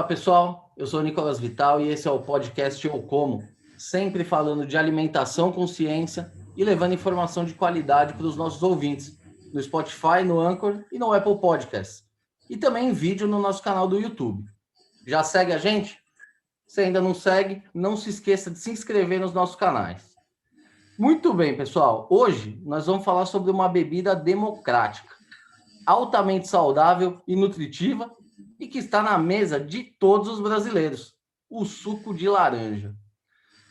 pessoal, eu sou o Nicolas Vital e esse é o podcast Eu Como, sempre falando de alimentação com ciência e levando informação de qualidade para os nossos ouvintes, no Spotify, no Anchor e no Apple Podcasts, e também em vídeo no nosso canal do YouTube. Já segue a gente? Se ainda não segue, não se esqueça de se inscrever nos nossos canais. Muito bem, pessoal, hoje nós vamos falar sobre uma bebida democrática, altamente saudável e nutritiva, e que está na mesa de todos os brasileiros, o suco de laranja.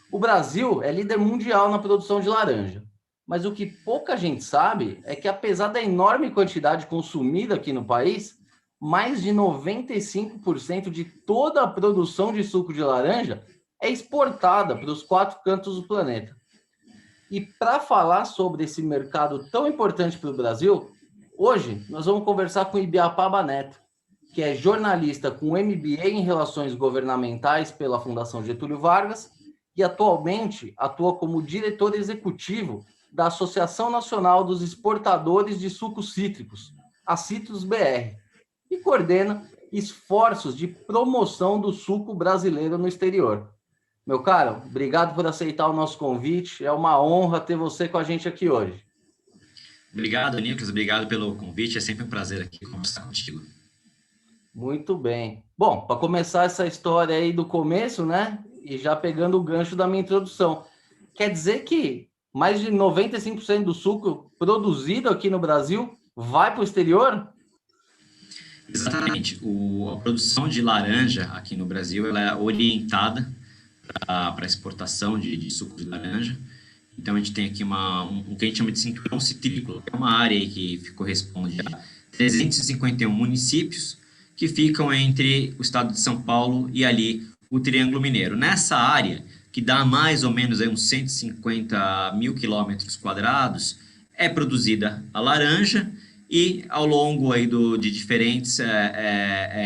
O Brasil é líder mundial na produção de laranja, mas o que pouca gente sabe é que, apesar da enorme quantidade consumida aqui no país, mais de 95% de toda a produção de suco de laranja é exportada para os 4 cantos do planeta. E para falar sobre esse mercado tão importante para o Brasil, hoje nós vamos conversar com Ibiapaba Neto, que é jornalista com MBA em Relações Governamentais pela Fundação Getúlio Vargas e atualmente atua como diretor executivo da Associação Nacional dos Exportadores de Sucos Cítricos, a Citrus BR, e coordena esforços de promoção do suco brasileiro no exterior. Meu caro, obrigado por aceitar o nosso convite, é uma honra ter você com a gente aqui hoje. Obrigado, Nicolas, obrigado pelo convite, é sempre um prazer aqui conversar contigo. Muito bem. Bom, para começar essa história aí do começo, né? E já pegando o gancho da minha introdução, quer dizer que mais de 95% do suco produzido aqui no Brasil vai para o exterior? Exatamente. A produção de laranja aqui no Brasil ela é orientada para exportação de suco de laranja. Então, a gente tem aqui o que a gente chama de cinturão citrícola, que é uma área aí que corresponde a 351 municípios que ficam entre o estado de São Paulo e ali o Triângulo Mineiro. Nessa área, que dá mais ou menos aí uns 150 mil quilômetros quadrados, é produzida a laranja e ao longo aí de diferentes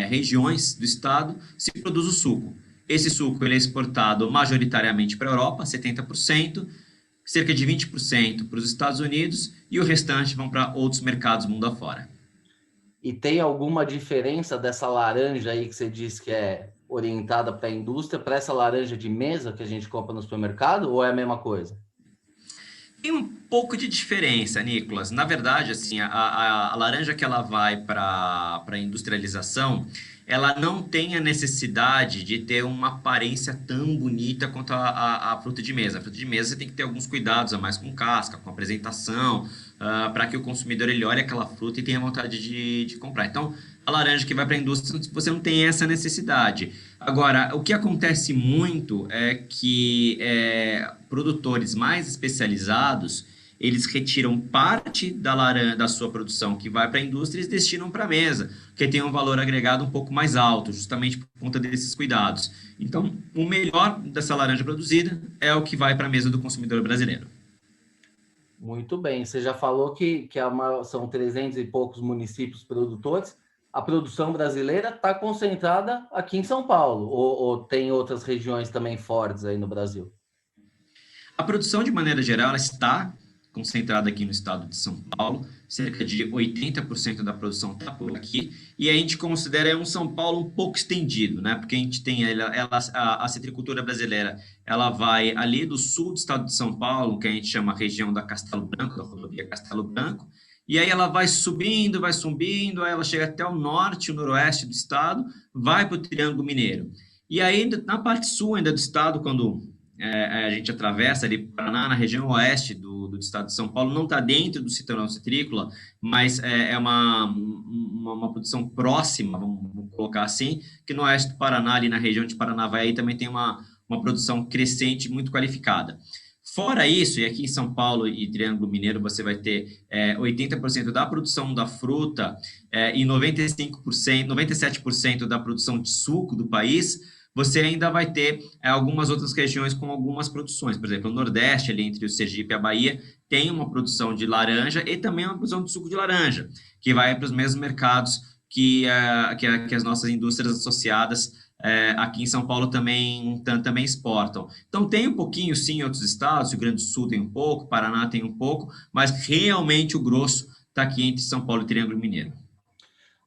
regiões do estado se produz o suco. Esse suco ele é exportado majoritariamente para a Europa, 70%, cerca de 20% para os Estados Unidos e o restante vão para outros mercados mundo afora. E tem alguma diferença dessa laranja aí que você disse que é orientada para a indústria, para essa laranja de mesa que a gente compra no supermercado, ou é a mesma coisa? Tem um pouco de diferença, Nicolas. Na verdade, assim, a laranja que ela vai para a industrialização, ela não tem a necessidade de ter uma aparência tão bonita quanto a fruta de mesa. A fruta de mesa você tem que ter alguns cuidados a mais com casca, com apresentação, para que o consumidor ele olhe aquela fruta e tenha vontade de comprar. Então, a laranja que vai para a indústria, você não tem essa necessidade. Agora, o que acontece muito é que produtores mais especializados, eles retiram parte da laranja da sua produção que vai para a indústria e destinam para a mesa, que tem um valor agregado um pouco mais alto, justamente por conta desses cuidados. Então, o melhor dessa laranja produzida é o que vai para a mesa do consumidor brasileiro. Muito bem, você já falou que são 300 e poucos municípios produtores. A produção brasileira está concentrada aqui em São Paulo, ou tem outras regiões também fortes aí no Brasil? A produção, de maneira geral, ela está concentrada aqui no estado de São Paulo, cerca de 80% da produção está por aqui, e a gente considera um São Paulo um pouco estendido, né? Porque a gente tem a citricultura brasileira, ela vai ali do sul do estado de São Paulo, que a gente chama a região da Castelo Branco, da rodovia Castelo Branco, e aí ela vai subindo, aí ela chega até o norte, o noroeste do estado, vai para o Triângulo Mineiro. E aí, na parte sul ainda do estado, quando a gente atravessa ali Paraná, na região oeste do estado de São Paulo, não está dentro do cinturão citrícola, mas é uma produção próxima, vamos colocar assim, que no oeste do Paraná, ali na região de Paranavaí, também tem uma produção crescente muito qualificada. Fora isso, e aqui em São Paulo e Triângulo Mineiro, você vai ter 80% da produção da fruta e 97% da produção de suco do país. Você ainda vai ter algumas outras regiões com algumas produções. Por exemplo, o Nordeste, ali entre o Sergipe e a Bahia, tem uma produção de laranja e também uma produção de suco de laranja, que vai para os mesmos mercados que as nossas indústrias associadas aqui em São Paulo também exportam. Então, tem um pouquinho, sim, em outros estados, o Rio Grande do Sul tem um pouco, Paraná tem um pouco, mas realmente o grosso está aqui entre São Paulo e Triângulo Mineiro.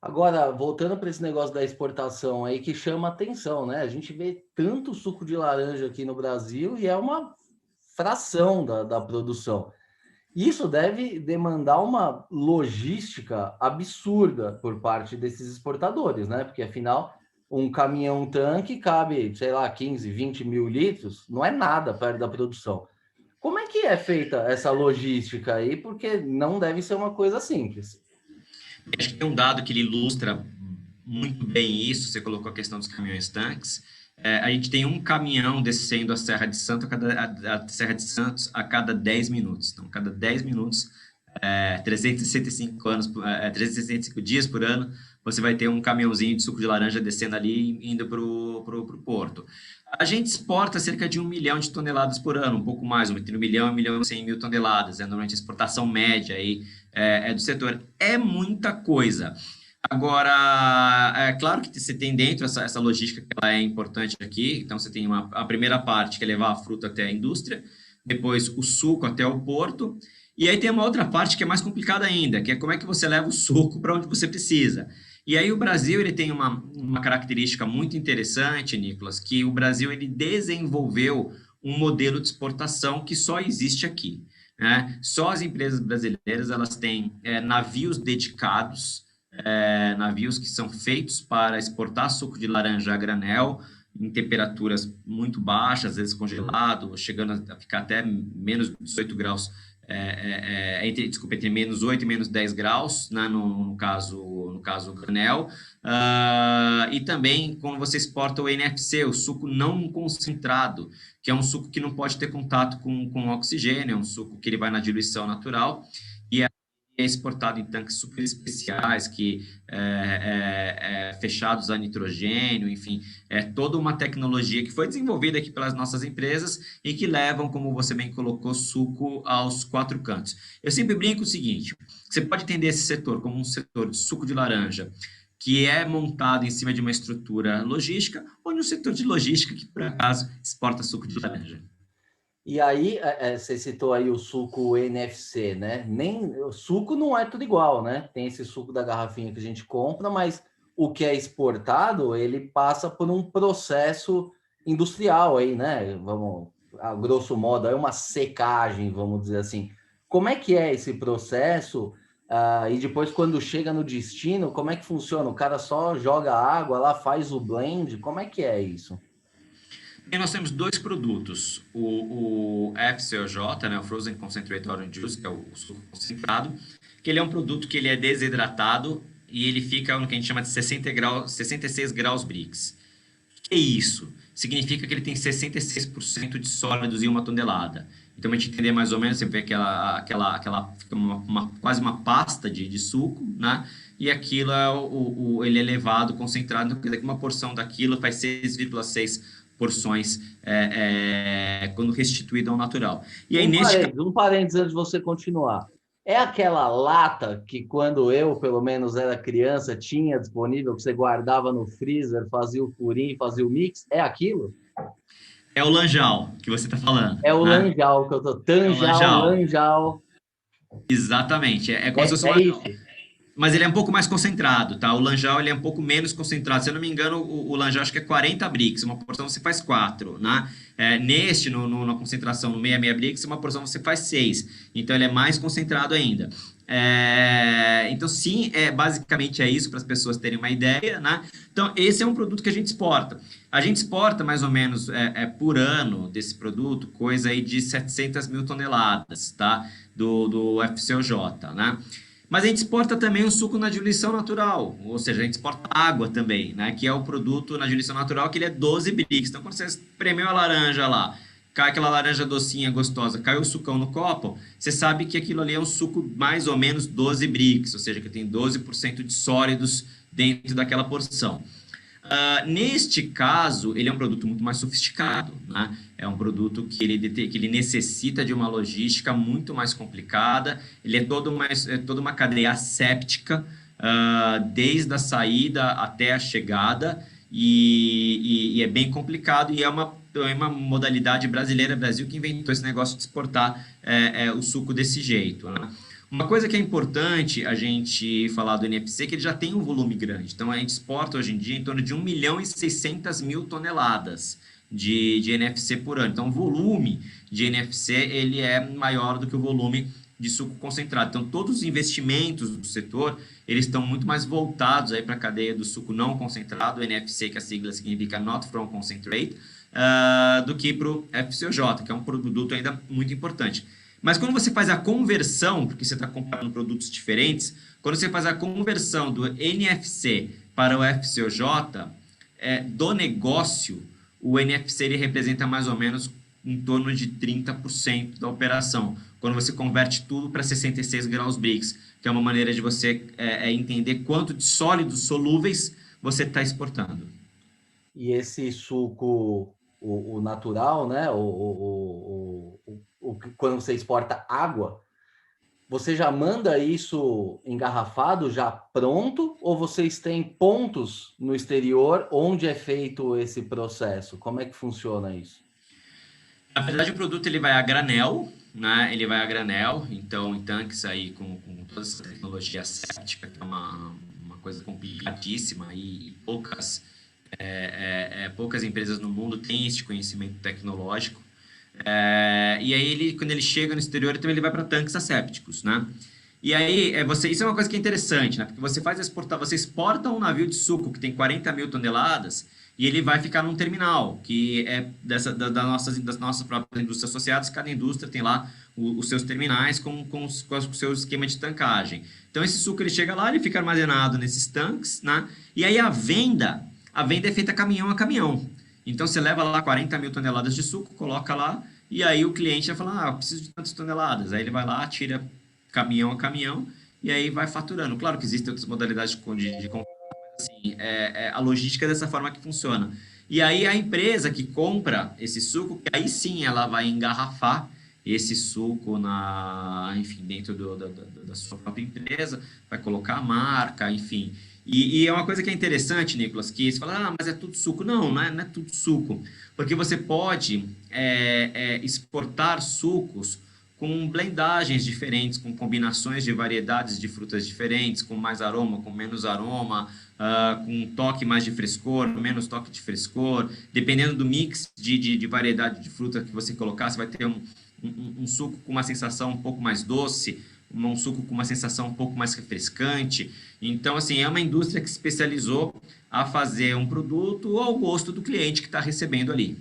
Agora, voltando para esse negócio da exportação aí, que chama atenção, né? A gente vê tanto suco de laranja aqui no Brasil e é uma fração da produção. Isso deve demandar uma logística absurda por parte desses exportadores, né? Porque afinal, um caminhão-tanque cabe, sei lá, 15, 20 mil litros, não é nada perto da produção. Como é que é feita essa logística aí? Porque não deve ser uma coisa simples. Acho que tem um dado que ele ilustra muito bem isso, você colocou a questão dos caminhões-tanques. A gente tem um caminhão descendo a Serra de Santos a Serra de Santos a cada 10 minutos. Então, cada 10 minutos, 365 anos, 365 dias por ano, você vai ter um caminhãozinho de suco de laranja descendo ali e indo para o porto. A gente exporta cerca de 1 milhão de toneladas por ano, um pouco mais, entre 1 milhão e 1 milhão e 100 mil toneladas. Normalmente a exportação média aí, do setor. É muita coisa. Agora, é claro que você tem dentro essa logística que ela é importante aqui. Então, você tem a primeira parte, que é levar a fruta até a indústria, depois o suco até o porto, e aí tem uma outra parte que é mais complicada ainda, que é como é que você leva o suco para onde você precisa. E aí o Brasil ele tem uma característica muito interessante, Nicolas, que o Brasil ele desenvolveu um modelo de exportação que só existe aqui, né? Só as empresas brasileiras elas têm navios dedicados, navios que são feitos para exportar suco de laranja a granel em temperaturas muito baixas, às vezes congelado, chegando a ficar até menos 18 graus, entre menos 8 e menos 10 graus, né, no caso o granel. E também quando você exporta o NFC, o suco não concentrado, que é um suco que não pode ter contato com oxigênio, é um suco que ele vai na diluição natural, e é exportado em tanques super especiais, fechados a nitrogênio, enfim, é toda uma tecnologia que foi desenvolvida aqui pelas nossas empresas e que levam, como você bem colocou, suco aos quatro cantos. Eu sempre brinco o seguinte, você pode entender esse setor como um setor de suco de laranja, que é montado em cima de uma estrutura logística, ou no setor de logística que, por acaso, exporta suco de laranja. E aí, você citou aí o suco NFC, né? Nem o suco não é tudo igual, né? Tem esse suco da garrafinha que a gente compra, mas o que é exportado, ele passa por um processo industrial aí, né? Vamos, a grosso modo, é uma secagem, vamos dizer assim. Como é que é esse processo? E depois, quando chega no destino, como é que funciona? O cara só joga água lá, faz o blend? Como é que é isso? E nós temos dois produtos, o FCOJ, né, o Frozen Concentrated Orange Juice, que é o suco concentrado, que ele é um produto que ele é desidratado e ele fica no que a gente chama de 66 graus Brix. O que é isso? Significa que ele tem 66% de sólidos em 1 tonelada. Então, a gente entender mais ou menos, você vê quase uma pasta de suco, né? E aquilo ele é levado, concentrado, então, quer dizer que uma porção daquilo faz 6,6 porções quando restituído ao natural. E aí, Um parênteses antes de você continuar. É aquela lata que quando eu, pelo menos, era criança, tinha disponível, que você guardava no freezer, fazia o furinho, fazia o mix? É aquilo? É o lanjal que você está falando. É o né? lanjal que eu tô. Tanjal, lanjal. Exatamente. É como se fosse É isso. Mas ele é um pouco mais concentrado, tá? O lanjal ele é um pouco menos concentrado. Se eu não me engano, o lanjal acho que é 40 brix, uma porção você faz 4, né? Na concentração no 66 brix, uma porção você faz 6. Então ele é mais concentrado ainda. Então, sim, basicamente é isso para as pessoas terem uma ideia, né? Então, esse é um produto que a gente exporta. A gente exporta mais ou menos por ano desse produto, coisa aí de 700 mil toneladas, tá? Do FCOJ, né? Mas a gente exporta também o suco na diluição natural, ou seja, a gente exporta água também, né? Que é o produto na diluição natural, que ele é 12 brix. Então, quando você espremeu a laranja lá, cai aquela laranja docinha, gostosa, cai o sucão no copo, você sabe que aquilo ali é um suco mais ou menos 12 brix, ou seja, que tem 12% de sólidos dentro daquela porção. Neste caso, ele é um produto muito mais sofisticado, né? É um produto que ele necessita de uma logística muito mais complicada, ele é toda uma cadeia asséptica, desde a saída até a chegada, e é bem complicado, e é uma modalidade brasileira, Brasil que inventou esse negócio de exportar o suco desse jeito, né? Uma coisa que é importante a gente falar do NFC é que ele já tem um volume grande. Então, a gente exporta hoje em dia em torno de 1.600.000 toneladas de NFC por ano. Então, o volume de NFC ele é maior do que o volume de suco concentrado. Então, todos os investimentos do setor, eles estão muito mais voltados aí para a cadeia do suco não concentrado, NFC, que a sigla significa Not From Concentrate, do que para o FCOJ, que é um produto ainda muito importante. Mas quando você faz a conversão, porque você está comprando produtos diferentes, quando você faz a conversão do NFC para o FCOJ, do negócio, o NFC ele representa mais ou menos em torno de 30% da operação, quando você converte tudo para 66 graus Brix, que é uma maneira de você entender quanto de sólidos solúveis você está exportando. E esse suco, o natural, né? Quando você exporta água, você já manda isso engarrafado, já pronto, ou vocês têm pontos no exterior onde é feito esse processo? Como é que funciona isso? Na verdade, o produto ele vai a granel, né? Ele vai a granel, então em tanques aí com toda essa tecnologia séptica, que é uma coisa complicadíssima e poucas empresas no mundo têm esse conhecimento tecnológico. E aí, quando ele chega no exterior, então ele vai para tanques assépticos, né? E aí, isso é uma coisa que é interessante, né? Porque você exporta um navio de suco que tem 40.000 toneladas e ele vai ficar num terminal, que é das nossas próprias indústrias associadas. Cada indústria tem lá os seus terminais com o seu esquema de tancagem. Então, esse suco ele chega lá, ele fica armazenado nesses tanques, né? E aí a venda é feita caminhão a caminhão. Então, você leva lá 40.000 toneladas de suco, coloca lá, e aí o cliente vai falar, eu preciso de tantas toneladas. Aí ele vai lá, tira caminhão a caminhão, e aí vai faturando. Claro que existem outras modalidades de assim, a logística é dessa forma que funciona. E aí a empresa que compra esse suco, que aí sim ela vai engarrafar esse suco dentro da sua própria empresa, vai colocar a marca, enfim. E é uma coisa que é interessante, Nicolas, que você fala, mas é tudo suco. Não é tudo suco. Porque você pode exportar sucos com blendagens diferentes, com combinações de variedades de frutas diferentes, com mais aroma, com menos aroma, com um toque mais de frescor, menos toque de frescor. Dependendo do mix de variedade de fruta que você colocar, você vai ter um suco com uma sensação um pouco mais doce, um suco com uma sensação um pouco mais refrescante. Então, assim, é uma indústria que se especializou a fazer um produto ao gosto do cliente que está recebendo ali.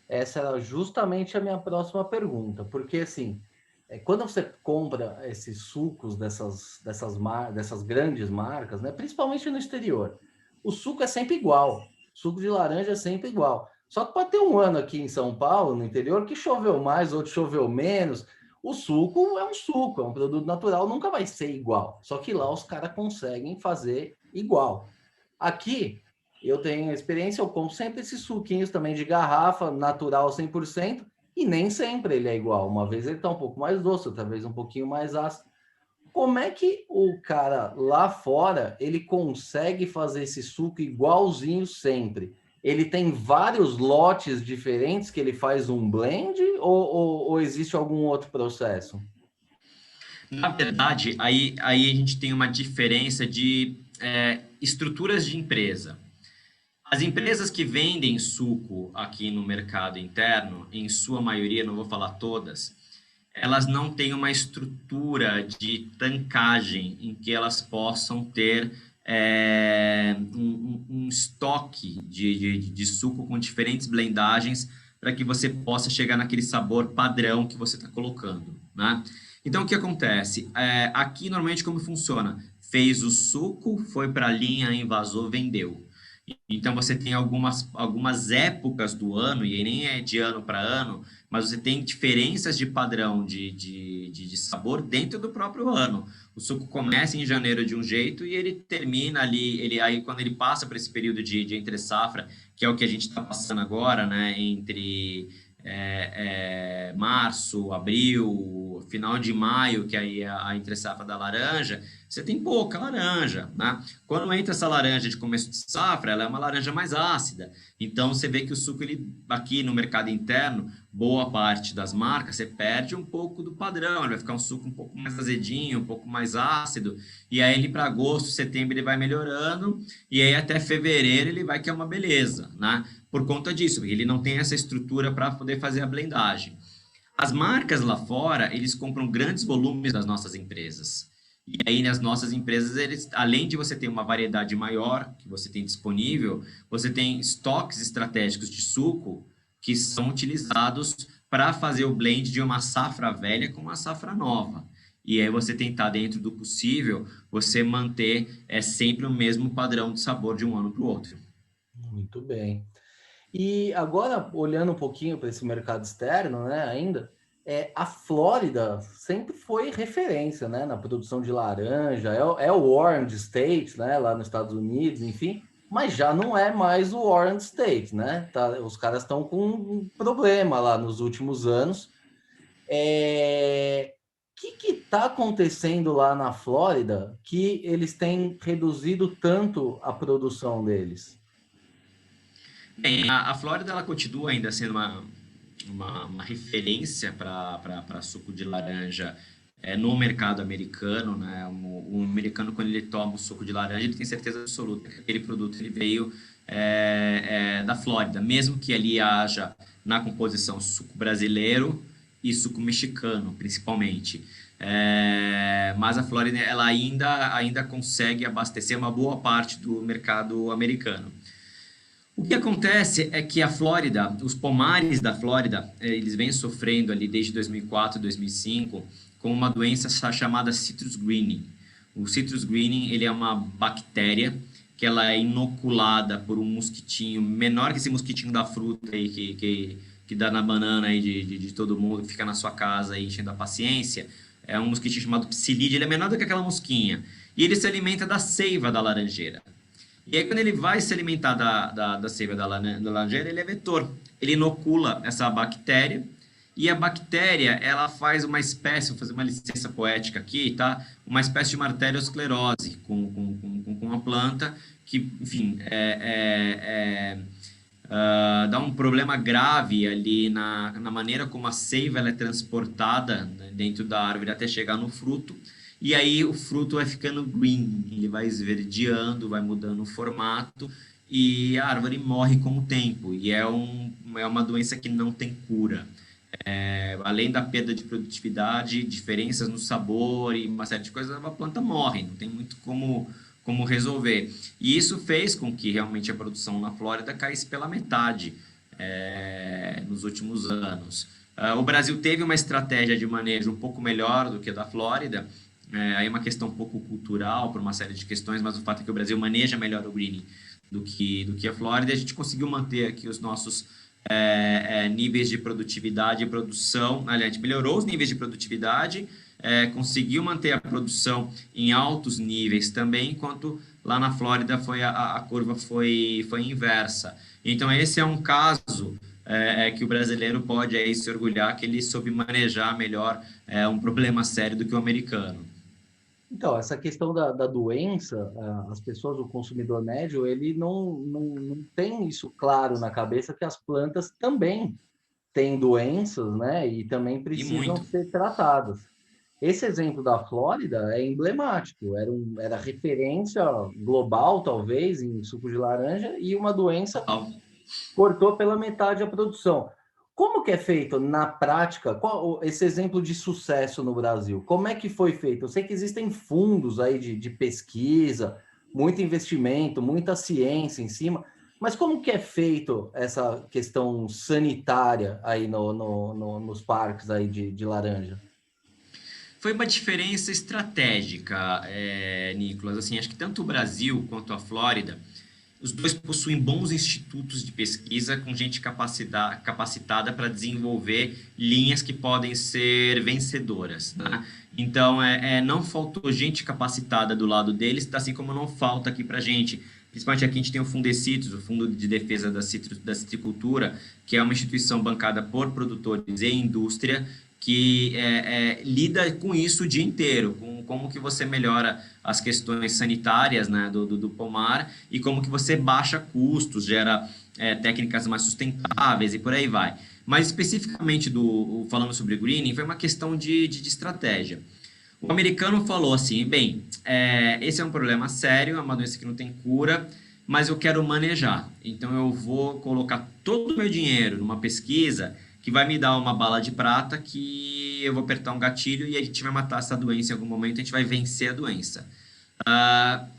Essa era justamente a minha próxima pergunta, porque assim, quando você compra esses sucos dessas grandes marcas, né, principalmente no exterior, o suco é sempre igual, suco de laranja é sempre igual. Só que pode ter um ano aqui em São Paulo, no interior, que choveu mais, outro choveu menos. O suco é um suco, é um produto natural, nunca vai ser igual. Só que lá os caras conseguem fazer igual. Aqui, eu tenho experiência, eu compro sempre esses suquinhos também de garrafa, natural 100%, e nem sempre ele é igual. Uma vez ele está um pouco mais doce, outra vez um pouquinho mais ácido. Como é que o cara lá fora, ele consegue fazer esse suco igualzinho sempre? Ele tem vários lotes diferentes que ele faz um blend ou existe algum outro processo? Na verdade, aí a gente tem uma diferença de estruturas de empresa. As empresas que vendem suco aqui no mercado interno, em sua maioria, não vou falar todas, elas não têm uma estrutura de tancagem em que elas possam ter um estoque de suco com diferentes blendagens para que você possa chegar naquele sabor padrão que você está colocando, né? Então, o que acontece? Aqui, normalmente, como funciona? Fez o suco, foi para a linha, envasou, vendeu. Então, você tem algumas épocas do ano, e aí nem é de ano para ano, mas você tem diferenças de padrão de sabor dentro do próprio ano. O suco começa em janeiro de um jeito e ele termina ali, aí quando ele passa para esse período de entre safra, que é o que a gente está passando agora, né, entre março, abril, final de maio, que aí é a entre-safra da laranja, você tem pouca laranja, né? Quando entra essa laranja de começo de safra, ela é uma laranja mais ácida. Então, você vê que o suco, ele, aqui no mercado interno, boa parte das marcas, você perde um pouco do padrão. Ele vai ficar um suco um pouco mais azedinho, um pouco mais ácido. E aí, ele para agosto, setembro, ele vai melhorando. E aí, até fevereiro, ele vai que é uma beleza, né? Por conta disso, porque ele não tem essa estrutura para poder fazer a blendagem. As marcas lá fora, eles compram grandes volumes das nossas empresas. E aí, nas nossas empresas, eles, além de você ter uma variedade maior que você tem disponível, você tem estoques estratégicos de suco que são utilizados para fazer o blend de uma safra velha com uma safra nova. E aí você tentar, dentro do possível, você manter sempre o mesmo padrão de sabor de um ano para o outro. Muito bem. E agora, olhando um pouquinho para esse mercado externo, né, ainda, a Flórida sempre foi referência, né, na produção de laranja, é o Orange State, né, lá nos Estados Unidos, enfim, mas já não é mais o Orange State, né? Tá, os caras estão com um problema lá nos últimos anos. Que está acontecendo lá na Flórida que eles têm reduzido tanto a produção deles? Bem, a Flórida ela continua ainda sendo uma referência para suco de laranja no mercado americano, né? O americano, quando ele toma o suco de laranja, ele tem certeza absoluta que aquele produto ele veio da Flórida, mesmo que ali haja na composição suco brasileiro e suco mexicano, principalmente. Mas a Flórida ela ainda consegue abastecer uma boa parte do mercado americano. O que acontece é que a Flórida, os pomares da Flórida, eles vêm sofrendo ali desde 2004, 2005, com uma doença chamada citrus greening. O citrus greening, ele é uma bactéria que ela é inoculada por um mosquitinho menor que esse mosquitinho da fruta aí que dá na banana aí de todo mundo, que fica na sua casa aí enchendo a paciência. É um mosquitinho chamado psilídeo, ele é menor do que aquela mosquinha. E ele se alimenta da seiva da laranjeira. E aí, quando ele vai se alimentar da seiva da laranjeira, ele é vetor. Ele inocula essa bactéria, e a bactéria, ela faz uma espécie, vou fazer uma licença poética aqui, tá? Uma espécie de uma arteriosclerose com a planta, que, enfim, dá um problema grave ali na maneira como a seiva ela é transportada, né, dentro da árvore até chegar no fruto. E aí o fruto vai ficando green, ele vai esverdeando, vai mudando o formato e a árvore morre com o tempo. E é uma doença que não tem cura. Além da perda de produtividade, diferenças no sabor e uma série de coisas, a planta morre, não tem muito como resolver. E isso fez com que realmente a produção na Flórida caísse pela metade nos últimos anos. O Brasil teve uma estratégia de manejo um pouco melhor do que a da Flórida. Aí é uma questão um pouco cultural, por uma série de questões, mas o fato é que o Brasil maneja melhor o greening do que a Flórida, e a gente conseguiu manter aqui os nossos níveis de produtividade e produção. Aliás, a gente melhorou os níveis de produtividade, conseguiu manter a produção em altos níveis também, enquanto lá na Flórida a curva foi inversa. Então, esse é um caso que o brasileiro pode aí se orgulhar que ele soube manejar melhor um problema sério do que o americano. Então, essa questão da doença, as pessoas, o consumidor médio, ele não tem isso claro na cabeça que as plantas também têm doenças, né? E também E precisam muito. ser tratadas. Esse exemplo da Flórida é emblemático, era referência global, talvez, em suco de laranja, e uma doença cortou pela metade a produção. Como que é feito na prática? Qual esse exemplo de sucesso no Brasil? Como é que foi feito? Eu sei que existem fundos aí de pesquisa, muito investimento, muita ciência em cima, mas como que é feito essa questão sanitária aí nos parques aí de laranja? Foi uma diferença estratégica, Nicolas. Assim, acho que tanto o Brasil quanto a Flórida, os dois possuem bons institutos de pesquisa com gente capacitada para desenvolver linhas que podem ser vencedoras, né? Então, não faltou gente capacitada do lado deles, assim como não falta aqui para gente, Principalmente aqui a gente tem o Fundecitrus, o Fundo de Defesa da Citricultura, que é uma instituição bancada por produtores e indústria, que lida com isso o dia inteiro, com como que você melhora as questões sanitárias, né, do pomar e como que você baixa custos, gera técnicas mais sustentáveis e por aí vai. Mas especificamente falando sobre greening, foi uma questão de estratégia. O americano falou assim, bem, esse é um problema sério, é uma doença que não tem cura, mas eu quero manejar. Então eu vou colocar todo o meu dinheiro numa pesquisa que vai me dar uma bala de prata que eu vou apertar um gatilho e a gente vai matar essa doença em algum momento, a gente vai vencer a doença.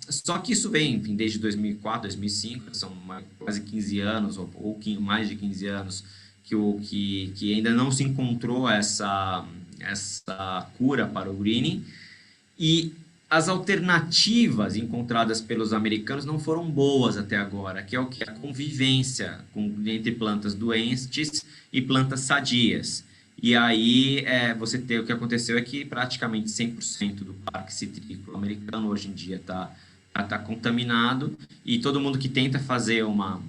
Só que isso vem, enfim, desde 2004, 2005, são quase 15 anos, ou mais de 15 anos, que ainda não se encontrou essa cura para o greening, e as alternativas encontradas pelos americanos não foram boas até agora, que é o que? A convivência entre plantas doentes e plantas sadias. E aí, o que aconteceu é que praticamente 100% do parque citrícola americano hoje em dia tá contaminado, e todo mundo que tenta fazer um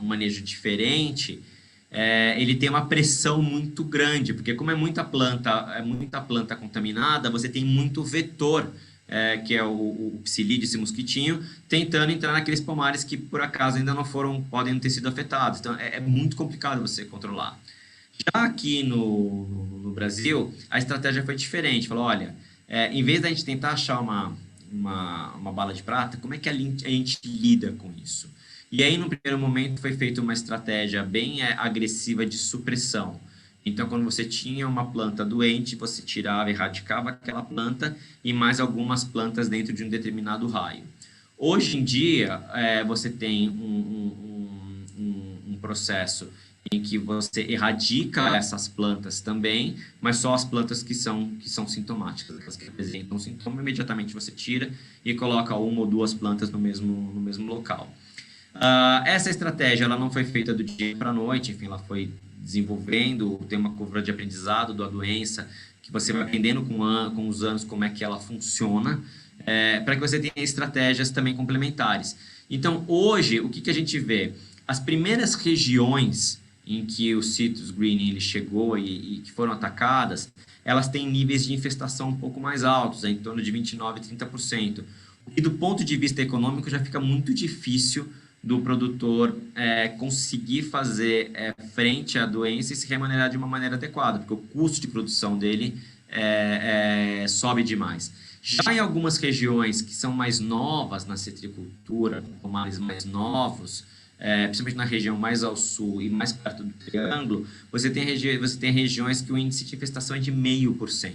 manejo diferente, ele tem uma pressão muito grande, porque como é muita planta contaminada, você tem muito vetor, que é o psilídeo, esse mosquitinho, tentando entrar naqueles pomares que por acaso ainda não podem ter sido afetados. Então é muito complicado você controlar. Já aqui no Brasil, a estratégia foi diferente. Falou, olha, em vez da gente tentar achar uma bala de prata, como é que a gente lida com isso? E aí, no primeiro momento, foi feita uma estratégia bem agressiva de supressão. Então, quando você tinha uma planta doente, você tirava, erradicava aquela planta e mais algumas plantas dentro de um determinado raio. Hoje em dia, você tem um processo em que você erradica essas plantas também, mas só as plantas que são sintomáticas, aquelas que apresentam sintoma, imediatamente você tira e coloca uma ou duas plantas no mesmo local. Essa estratégia ela não foi feita do dia para a noite, enfim, ela foi desenvolvendo, tem uma curva de aprendizado da doença, que você vai aprendendo com os anos como é que ela funciona, para que você tenha estratégias também complementares. Então, hoje, o que a gente vê? As primeiras regiões em que o Citrus Greening ele chegou e que foram atacadas, elas têm níveis de infestação um pouco mais altos, em torno de 29% e 30%. E do ponto de vista econômico já fica muito difícil do produtor conseguir fazer frente à doença e se remunerar de uma maneira adequada, porque o custo de produção dele sobe demais. Já em algumas regiões que são mais novas na citricultura, pomares mais novos, principalmente na região mais ao sul e mais perto do Triângulo, você tem regiões que o índice de infestação é de 0,5%.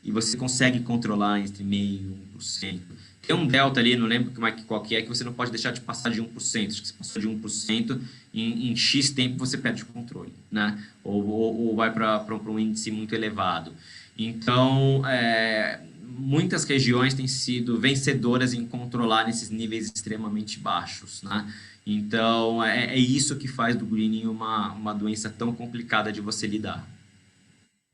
E você consegue controlar entre 0,5% e 1%. Tem um delta ali, não lembro qual que você não pode deixar de passar de 1%. Acho que se passou de 1%, em X tempo você perde o controle, né? Ou vai para um índice muito elevado. Então, muitas regiões têm sido vencedoras em controlar nesses níveis extremamente baixos, né? Então, é isso que faz do greening uma doença tão complicada de você lidar.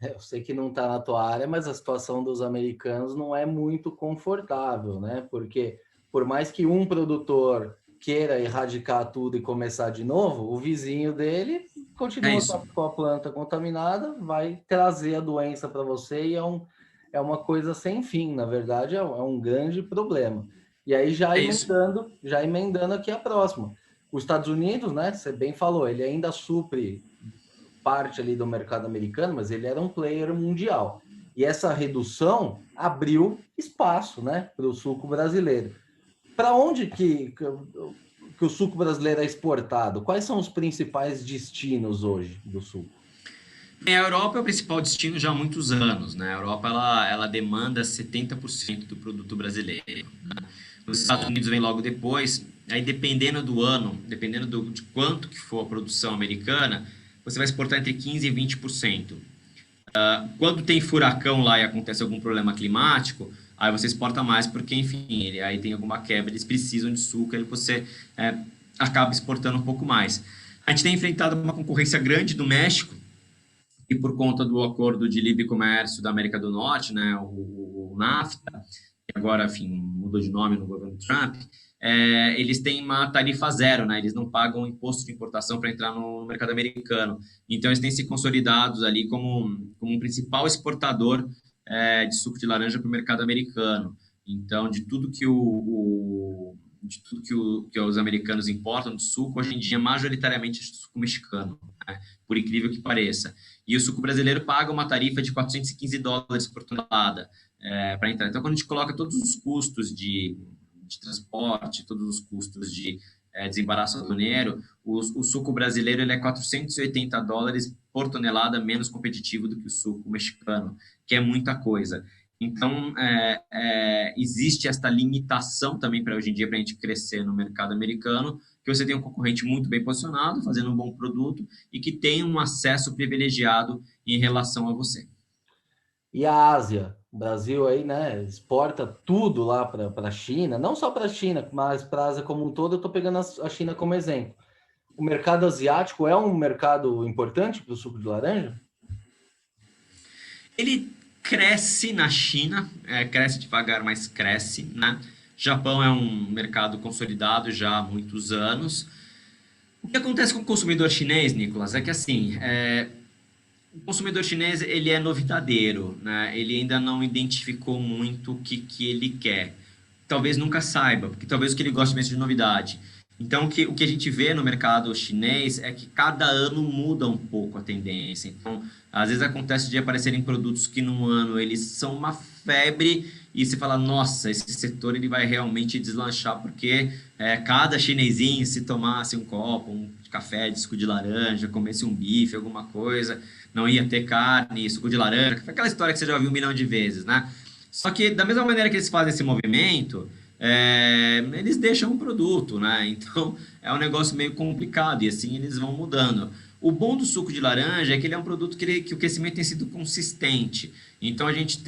Eu sei que não está na tua área, mas a situação dos americanos não é muito confortável, né? Porque por mais que um produtor queira erradicar tudo e começar de novo, o vizinho dele continua com a planta contaminada, vai trazer a doença para você e é uma coisa sem fim. Na verdade, é um grande problema. E aí, já emendando aqui a próxima. Os Estados Unidos, né? Você bem falou, ele ainda supre parte ali do mercado americano, mas ele era um player mundial. E essa redução abriu espaço, né, para o suco brasileiro. Para onde que o suco brasileiro é exportado? Quais são os principais destinos hoje do suco? A Europa é o principal destino já há muitos anos, né? A Europa ela demanda 70% do produto brasileiro, né? Os Estados Unidos vem logo depois. Aí, dependendo do ano, dependendo de quanto que for a produção americana, você vai exportar entre 15% e 20%. Quando tem furacão lá e acontece algum problema climático, aí você exporta mais, porque, enfim, aí tem alguma quebra, eles precisam de suco, aí você acaba exportando um pouco mais. A gente tem enfrentado uma concorrência grande do México, e por conta do acordo de livre comércio da América do Norte, né, o NAFTA, que agora, enfim, mudou de nome no governo Trump, eles têm uma tarifa zero, né? Eles não pagam imposto de importação para entrar no mercado americano. Então, eles têm se consolidados ali como um principal exportador de suco de laranja para o mercado americano. Então, de tudo que os americanos importam de suco, hoje em dia, majoritariamente é suco mexicano, né? Por incrível que pareça. E o suco brasileiro paga uma tarifa de $415 por tonelada para entrar. Então, quando a gente coloca todos os custos de transporte, todos os custos de desembaraço aduaneiro, o suco brasileiro ele é $480 por tonelada menos competitivo do que o suco mexicano, que é muita coisa. Então, existe esta limitação também para hoje em dia, para a gente crescer no mercado americano, que você tem um concorrente muito bem posicionado, fazendo um bom produto e que tem um acesso privilegiado em relação a você. E a Ásia? O Brasil aí, né, exporta tudo lá para a China, não só para a China, mas para a Ásia como um todo. Eu estou pegando a China como exemplo. O mercado asiático é um mercado importante para o suco de laranja? Ele cresce na China, cresce devagar, mas cresce, né? Japão é um mercado consolidado já há muitos anos. O que acontece com o consumidor chinês, Nicolas, é que assim, o consumidor chinês ele é novidadeiro, né? Ele ainda não identificou muito o que ele quer. Talvez nunca saiba, porque talvez o que ele goste mesmo de novidade. Então, o que a gente vê no mercado chinês é que cada ano muda um pouco a tendência. Então, às vezes acontece de aparecerem produtos que num ano eles são uma febre e você fala, nossa, esse setor ele vai realmente deslanchar, porque cada chinesinho se tomasse um copo, um café de suco de laranja, comesse um bife, alguma coisa, não ia ter carne, suco de laranja, aquela história que você já ouviu 1 milhão de vezes, né? Só que da mesma maneira que eles fazem esse movimento, eles deixam um produto, né? Então é um negócio meio complicado e assim eles vão mudando. O bom do suco de laranja é que ele é um produto que o crescimento tem sido consistente. Então a gente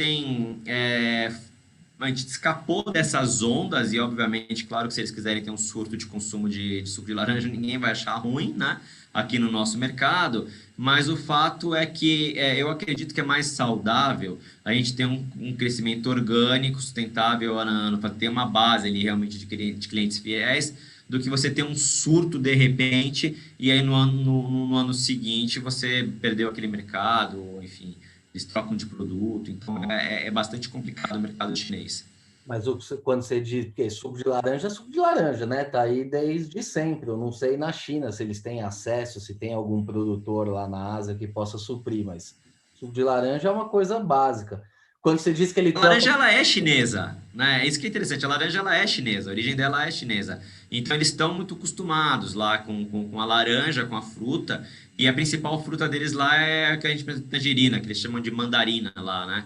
escapou dessas ondas e, obviamente, claro que se eles quiserem ter um surto de consumo de suco de laranja, ninguém vai achar ruim, né? Aqui no nosso mercado, mas o fato é que eu acredito que é mais saudável a gente ter um crescimento orgânico, sustentável ano a ano, para ter uma base ali realmente de clientes fiéis, do que você ter um surto de repente e aí no ano seguinte você perdeu aquele mercado, enfim, eles trocam de produto, então é bastante complicado o mercado chinês. Mas quando você diz que é suco de laranja, né? Tá aí desde sempre. Eu não sei na China se eles têm acesso, se tem algum produtor lá na Ásia que possa suprir, mas suco de laranja é uma coisa básica. Quando você diz que ele A troca. laranja ela é chinesa, né? Isso que é interessante. A laranja ela é chinesa, a origem dela é chinesa. Então eles estão muito acostumados lá com a laranja, com a fruta. E a principal fruta deles lá é a que a gente chama de tangerina, que eles chamam de mandarina lá, né?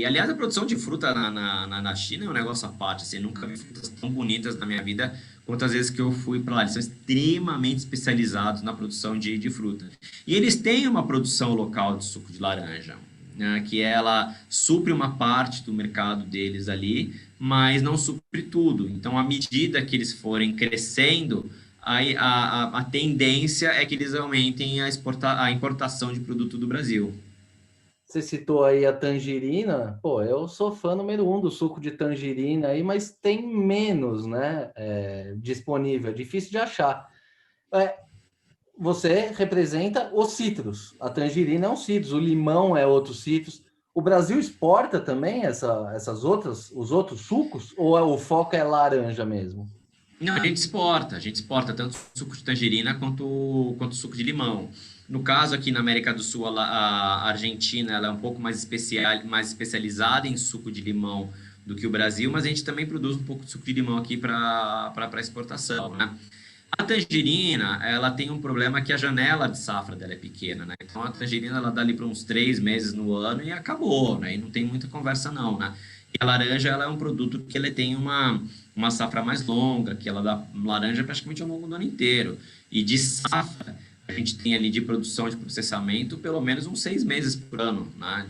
Aliás, a produção de fruta na China é um negócio à parte. Assim, eu nunca vi frutas tão bonitas na minha vida quantas vezes que eu fui para lá. Eles são extremamente especializados na produção de fruta. E eles têm uma produção local de suco de laranja, né, que ela supre uma parte do mercado deles ali, mas não supre tudo. Então, à medida que eles forem crescendo, a tendência é que eles aumentem a importação de produto do Brasil. Você citou aí a tangerina. Pô, eu sou fã número um do suco de tangerina aí, mas tem menos, né? Disponível, é difícil de achar. É, Você representa os citros. A tangerina é um citrus, o limão é outro citrus. O Brasil exporta também os outros sucos? Ou o foco é laranja mesmo? Não, a gente exporta tanto suco de tangerina quanto suco de limão. No caso aqui na América do Sul, a Argentina ela é um pouco mais especializada em suco de limão do que o Brasil, mas a gente também produz um pouco de suco de limão aqui para exportação, né? A tangerina, ela tem um problema que a janela de safra dela é pequena, né? Então a tangerina ela dá ali para uns 3 meses no ano e acabou, né? E não tem muita conversa não, né? E a laranja, ela é um produto que ele tem uma safra mais longa, que ela dá laranja praticamente ao longo do ano inteiro. E de safra, a gente tem ali de produção, de processamento, pelo menos uns 6 meses por ano, né?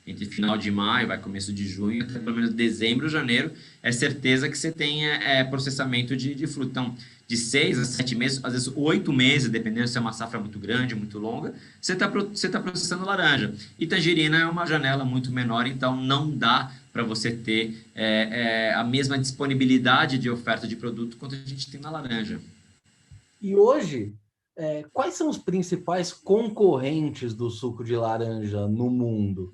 entre final de maio, vai começo de junho, até pelo menos dezembro, janeiro, é certeza que você tem processamento de fruta. Então, de 6 a 7 meses, às vezes 8 meses, dependendo se é uma safra muito grande, muito longa, você tá processando laranja. E tangerina é uma janela muito menor, então não dá para você ter a mesma disponibilidade de oferta de produto quanto a gente tem na laranja. E hoje, quais são os principais concorrentes do suco de laranja no mundo?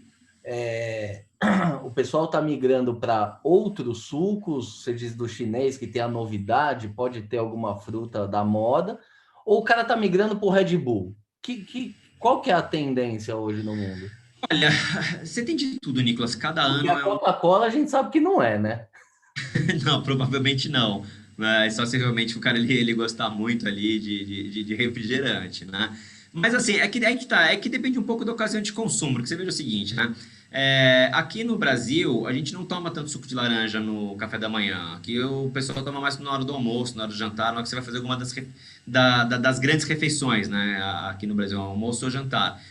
O pessoal está migrando para outros sucos, você diz do chinês que tem a novidade, pode ter alguma fruta da moda, ou o cara está migrando para o Red Bull? Qual que é a tendência hoje no mundo? Olha, você tem de tudo, Nicolas. Cada Porque ano a Coca-Cola a gente sabe que não é, né? Não, provavelmente não. Mas só se realmente o cara ele gostar muito ali de refrigerante, né? Mas assim, é que depende um pouco da ocasião de consumo, porque você veja o seguinte, né? Aqui no Brasil, a gente não toma tanto suco de laranja no café da manhã. Aqui o pessoal toma mais na hora do almoço, na hora do jantar, na hora que você vai fazer alguma das grandes refeições, né? Aqui no Brasil, almoço ou jantar.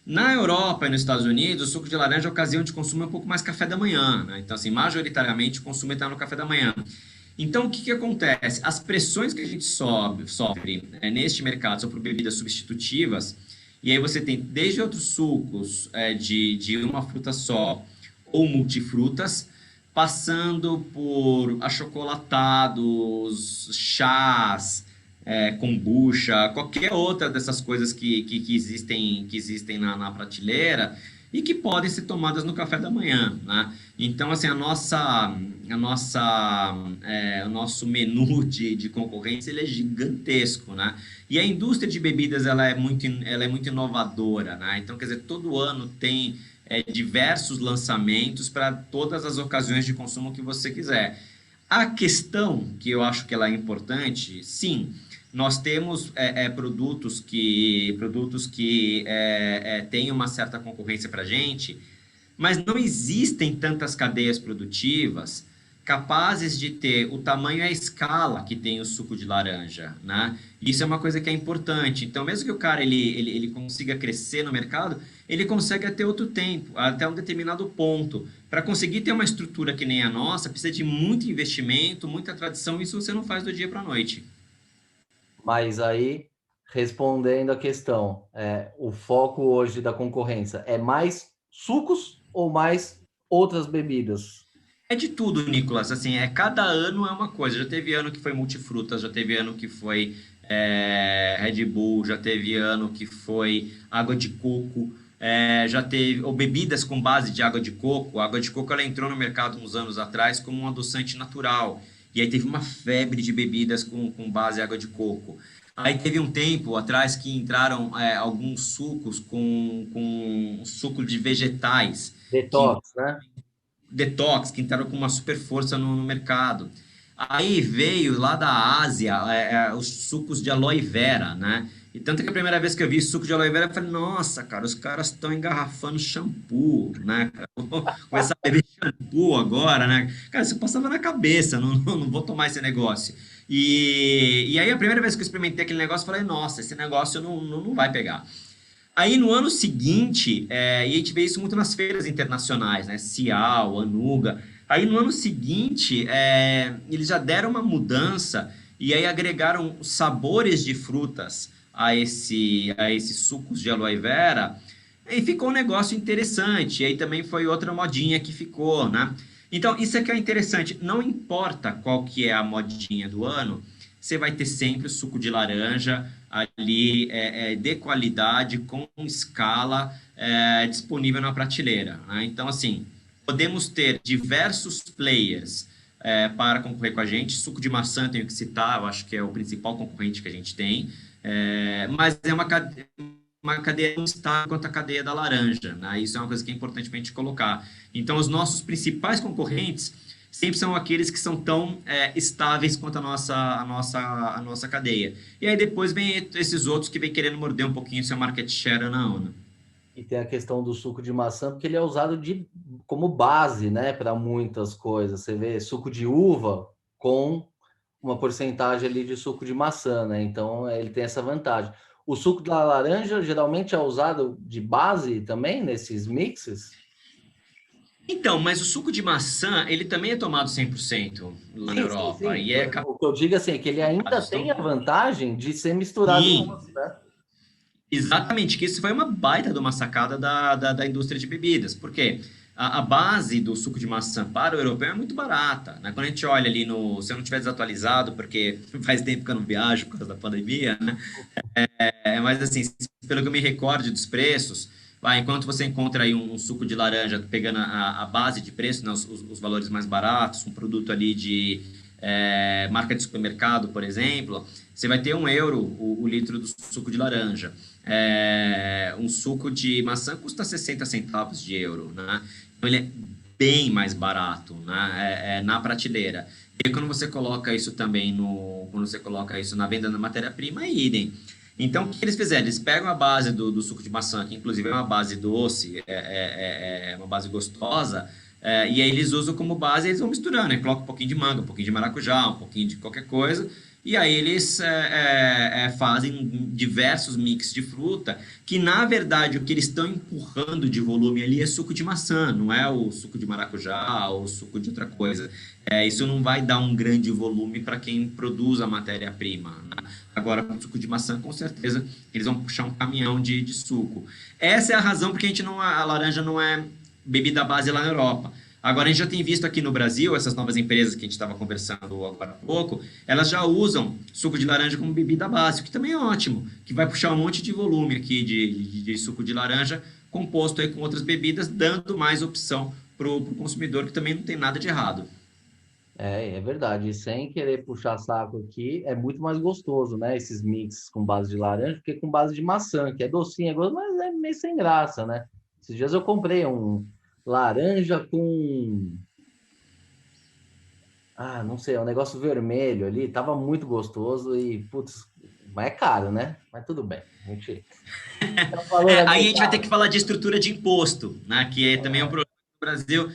Na Europa e nos Estados Unidos, o suco de laranja, a ocasião de consumo é um pouco mais café da manhã, né? Então, assim, majoritariamente o consumo está no café da manhã. Então, o que que acontece? As pressões que a gente sofre neste mercado são por bebidas substitutivas, e aí você tem desde outros sucos de uma fruta só ou multifrutas, passando por achocolatados, chás, kombucha, qualquer outra dessas coisas que existem na prateleira e que podem ser tomadas no café da manhã, né? Então, assim, o nosso menu de concorrência ele é gigantesco, né? E a indústria de bebidas ela é muito inovadora, né? Então, quer dizer, todo ano tem diversos lançamentos para todas as ocasiões de consumo que você quiser. A questão que eu acho que ela é importante, sim, nós temos produtos que têm uma certa concorrência para a gente, mas não existem tantas cadeias produtivas capazes de ter o tamanho e a escala que tem o suco de laranja, né? Isso é uma coisa que é importante. Então, mesmo que o cara ele consiga crescer no mercado, ele consegue até outro tempo, até um determinado ponto. Para conseguir ter uma estrutura que nem a nossa, precisa de muito investimento, muita tradição, e isso você não faz do dia para a noite. Mas aí, respondendo a questão, o foco hoje da concorrência é mais sucos ou mais outras bebidas? É de tudo, Nicolas. Assim, cada ano é uma coisa. Já teve ano que foi multifrutas, já teve ano que foi Red Bull, já teve ano que foi água de coco, já teve ou bebidas com base de água de coco. A água de coco ela entrou no mercado uns anos atrás como um adoçante natural. E aí teve uma febre de bebidas com base em água de coco. Aí teve um tempo atrás que entraram alguns sucos com suco de vegetais que Detox, né? detox, que entraram com uma super força no mercado. Aí veio lá da Ásia os sucos de aloe vera, né? E tanto que a primeira vez que eu vi suco de aloe vera, eu falei, nossa, cara, os caras estão engarrafando shampoo, né, cara? Eu vou começar a beber shampoo agora, né? Cara, isso passava na cabeça, não vou tomar esse negócio. E aí a primeira vez que eu experimentei aquele negócio, eu falei, nossa, esse negócio não vai pegar. Aí no ano seguinte, e a gente vê isso muito nas feiras internacionais, né? Cial, Anuga. Aí no ano seguinte, eles já deram uma mudança e aí agregaram sabores de frutas a esses sucos de aloe vera e ficou um negócio interessante. E aí também foi outra modinha que ficou, né? Então isso é que é interessante. Não importa qual que é a modinha do ano, você vai ter sempre o suco de laranja ali de qualidade, com escala disponível na prateleira, né? Então, assim, podemos ter diversos players para concorrer com a gente. Suco de maçã, tenho que citar, eu acho que é o principal concorrente que a gente tem, mas é uma cadeia não estável quanto a cadeia da laranja, né? Isso é uma coisa que é importante para a gente colocar. Então, os nossos principais concorrentes sempre são aqueles que são tão estáveis quanto a nossa cadeia. E aí depois vem esses outros que vem querendo morder um pouquinho seu market share na ONU. E tem a questão do suco de maçã, porque ele é usado como base, né, para muitas coisas. Você vê suco de uva com uma porcentagem ali de suco de maçã, né? Então ele tem essa vantagem. O suco da laranja geralmente é usado de base também nesses mixes? Então, mas o suco de maçã, ele também é tomado 100% lá na Sim, sim, Europa. sim. E é O que eu digo assim, é que ele ainda tem a capaz. vantagem de ser misturado em Sim, outros, né? exatamente, que isso foi uma baita de uma sacada da indústria de bebidas. Por quê? A base do suco de maçã para o europeu é muito barata, né? Quando a gente olha ali no... Se eu não tiver desatualizado, porque faz tempo que eu não viajo por causa da pandemia, né? Mas assim, pelo que eu me recorde dos preços, enquanto você encontra aí um suco de laranja pegando a base de preço, né, os valores mais baratos, um produto ali de marca de supermercado, por exemplo, você vai ter €1 o litro do suco de laranja. Um suco de maçã custa 60 centavos de euro, né? Então ele é bem mais barato, né? Na prateleira. E quando você coloca isso também quando você coloca isso na venda da matéria-prima, é idem. Então, o que eles fizeram? Eles pegam a base do suco de maçã, que inclusive é uma base doce, é uma base gostosa, e aí eles usam como base, eles vão misturando, né? Colocam um pouquinho de manga, um pouquinho de maracujá, um pouquinho de qualquer coisa, e aí eles fazem diversos mix de fruta, que na verdade o que eles estão empurrando de volume ali é suco de maçã, não é o suco de maracujá ou suco de outra coisa. Isso não vai dar um grande volume para quem produz a matéria-prima, né? Agora, com suco de maçã, com certeza, eles vão puxar um caminhão de suco. Essa é a razão porque a laranja não é bebida base lá na Europa. Agora, a gente já tem visto aqui no Brasil, essas novas empresas que a gente estava conversando agora há pouco, elas já usam suco de laranja como bebida base, o que também é ótimo, que vai puxar um monte de volume aqui de suco de laranja, composto aí com outras bebidas, dando mais opção para o consumidor, que também não tem nada de errado. É verdade. E sem querer puxar saco aqui, é muito mais gostoso, né? Esses mix com base de laranja, porque com base de maçã, que é docinho, mas é meio sem graça, né? Esses dias eu comprei um laranja com... Ah, não sei, é um negócio vermelho ali, tava muito gostoso e, putz, mas é caro, né? Mas tudo bem, a gente tá falando Aí a gente vai ter que agregado. falar de estrutura de imposto, né? Que também é um problema no Brasil,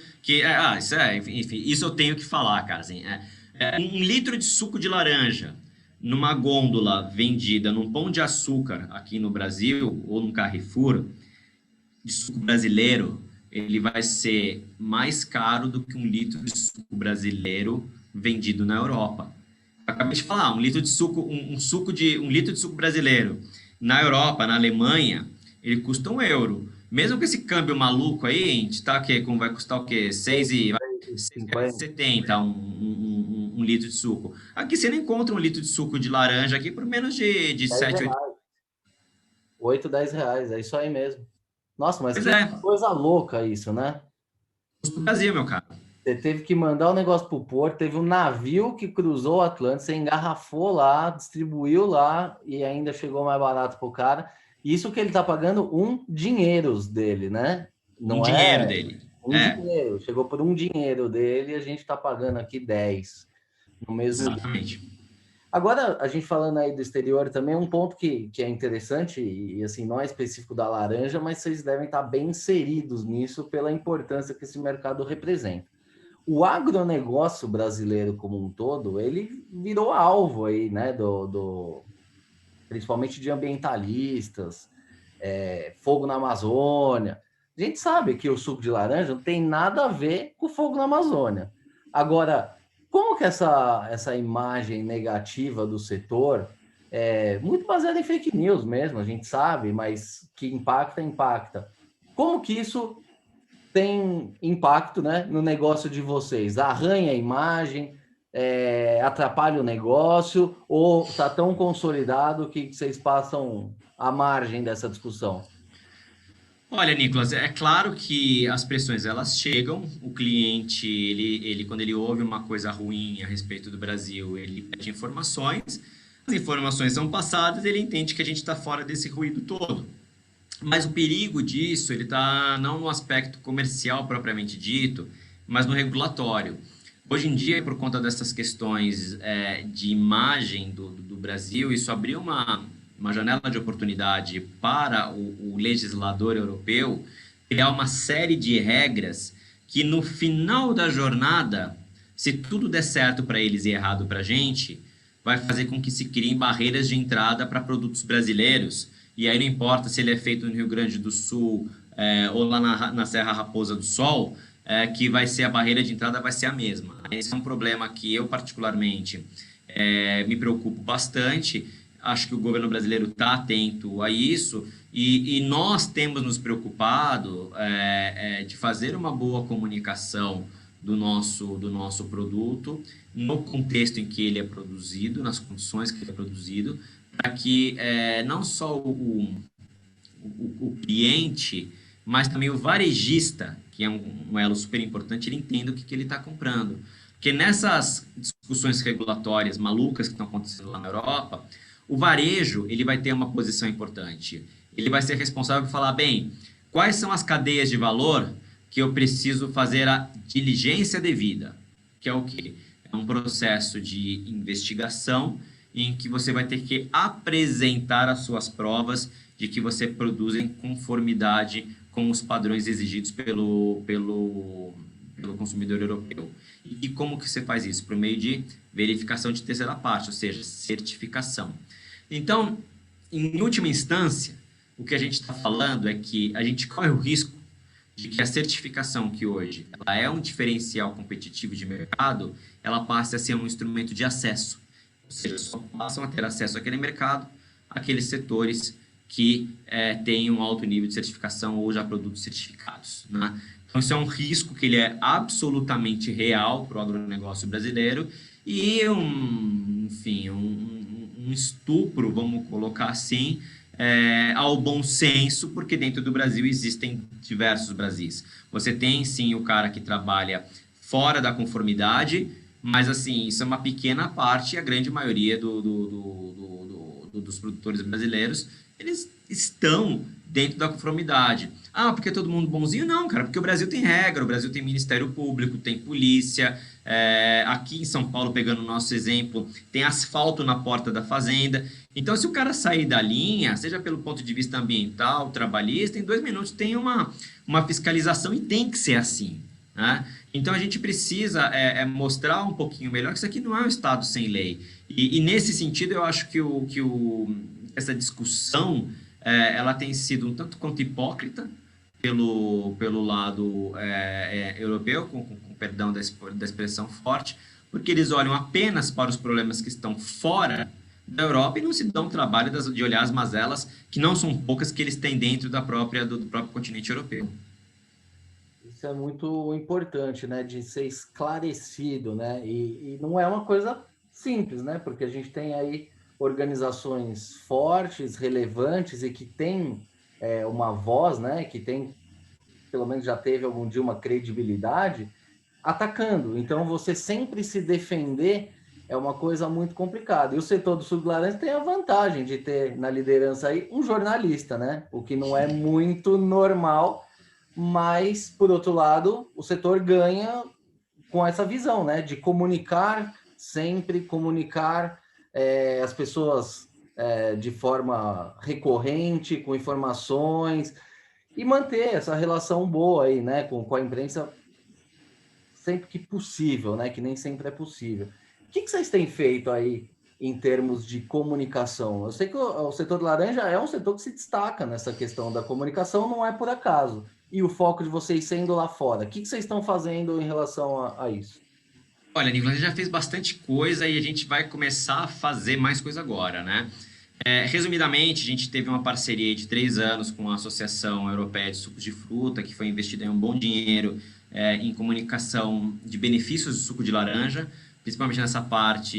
isso enfim, isso eu tenho que falar, cara. Assim, 1 litro de suco de laranja numa gôndola vendida num pão de açúcar aqui no Brasil ou num Carrefour de suco brasileiro, ele vai ser mais caro do que 1 litro de suco brasileiro vendido na Europa. Eu acabei de falar, 1 litro de suco, um litro de suco brasileiro na Europa, na Alemanha, ele custa €1. Mesmo com esse câmbio maluco aí, a gente tá que como vai custar o quê? 50, 6,70 um litro de suco. Aqui você não encontra 1 litro de suco de laranja aqui por menos de 10 7, 8. reais, 8, 10 reais, é isso aí mesmo. Nossa, mas Pois que é, coisa louca isso, né? custo do Brasil, meu cara. Você teve que mandar o negócio pro porto, teve um navio que cruzou o Atlântico, você engarrafou lá, distribuiu lá e ainda chegou mais barato pro cara. Isso que ele tá pagando um dinheiros dele, né? Um Não dinheiro é dele. um dinheiro, chegou por um dinheiro dele e a gente tá pagando aqui 10 no mesmo dia. Exatamente. Agora, a gente falando aí do exterior também, um ponto que é interessante, e assim, não é específico da laranja, mas vocês devem estar bem inseridos nisso pela importância que esse mercado representa. O agronegócio brasileiro como um todo, ele virou alvo aí, né, principalmente de ambientalistas, fogo na Amazônia. A gente sabe que o suco de laranja não tem nada a ver com o fogo na Amazônia. Agora, como que essa imagem negativa do setor muito baseada em fake news mesmo, a gente sabe, mas que impacta. Como que isso tem impacto, né, no negócio de vocês? Arranha a imagem, atrapalha o negócio, ou está tão consolidado que vocês passam à margem dessa discussão? Olha, Nicolas, é claro que as pressões elas chegam. O cliente, ele quando ele ouve uma coisa ruim a respeito do Brasil, ele pede informações. As informações são passadas, ele entende que a gente está fora desse ruído todo. Mas o perigo disso, ele está não no aspecto comercial propriamente dito, mas no regulatório. Hoje em dia, por conta dessas questões de imagem do Brasil, isso abriu uma janela de oportunidade para o legislador europeu criar uma série de regras que no final da jornada, se tudo der certo para eles e errado para a gente, vai fazer com que se criem barreiras de entrada para produtos brasileiros. E aí não importa se ele é feito no Rio Grande do Sul ou lá na Serra Raposa do Sol, que vai ser a barreira de entrada vai ser a mesma. Esse é um problema que eu, particularmente, me preocupo bastante. Acho que o governo brasileiro está atento a isso e nós temos nos preocupado de fazer uma boa comunicação do nosso produto no contexto em que ele é produzido, nas condições que ele é produzido, para que não só o cliente, mas também o varejista, que é um elo super importante, ele entenda o que ele está comprando. Porque nessas discussões regulatórias malucas que estão acontecendo lá na Europa, o varejo ele vai ter uma posição importante. Ele vai ser responsável por falar, bem, quais são as cadeias de valor que eu preciso fazer a diligência devida, que é o quê? É um processo de investigação em que você vai ter que apresentar as suas provas de que você produz em conformidade com os padrões exigidos pelo consumidor europeu. E como que você faz isso? Por meio de verificação de terceira parte, ou seja, certificação. Então, em última instância, o que a gente está falando é que a gente corre o risco de que a certificação, que hoje ela é um diferencial competitivo de mercado, ela passe a ser um instrumento de acesso. Ou seja, só passam a ter acesso àquele mercado, aqueles setores que têm um alto nível de certificação ou já produtos certificados, né? Então, isso é um risco que ele é absolutamente real para o agronegócio brasileiro e enfim, um estupro, vamos colocar assim, ao bom senso, porque dentro do Brasil existem diversos Brasis. Você tem, sim, o cara que trabalha fora da conformidade, mas, assim, isso é uma pequena parte e a grande maioria dos produtores brasileiros, eles estão dentro da conformidade. Ah, porque é todo mundo bonzinho? Não, cara, porque o Brasil tem regra, o Brasil tem Ministério Público, tem polícia. Aqui em São Paulo, pegando o nosso exemplo, tem asfalto na porta da fazenda. Então, se o cara sair da linha, seja pelo ponto de vista ambiental, trabalhista, em 2 minutos tem uma fiscalização e tem que ser assim, né? Então, a gente precisa mostrar um pouquinho melhor que isso aqui não é um Estado sem lei. E nesse sentido, eu acho que essa discussão ela tem sido um tanto quanto hipócrita pelo lado europeu, com perdão da expressão forte, porque eles olham apenas para os problemas que estão fora da Europa e não se dão o trabalho de olhar as mazelas, que não são poucas, que eles têm dentro do próprio continente europeu. Isso é muito importante, né, de ser esclarecido, né, e não é uma coisa simples, né, porque a gente tem aí organizações fortes, relevantes e que tem uma voz, né, que tem, pelo menos já teve algum dia uma credibilidade, atacando. Então, você sempre se defender é uma coisa muito complicada. E o setor do suco de laranja tem a vantagem de ter na liderança aí um jornalista, né, o que não é muito normal, mas, por outro lado, o setor ganha com essa visão, né, de comunicar, sempre comunicar as pessoas de forma recorrente, com informações, e manter essa relação boa aí, né, com a imprensa sempre que possível, né, que nem sempre é possível. O que vocês têm feito aí em termos de comunicação? Eu sei que o setor de laranja é um setor que se destaca nessa questão da comunicação, não é por acaso. E o foco de vocês sendo lá fora. O que vocês estão fazendo em relação a isso? Olha, Nicolas, a gente já fez bastante coisa e a gente vai começar a fazer mais coisa agora, né? Resumidamente, a gente teve uma parceria de 3 anos com a Associação Europeia de Sucos de Fruta, que foi investida em um bom dinheiro em comunicação de benefícios do suco de laranja, principalmente nessa parte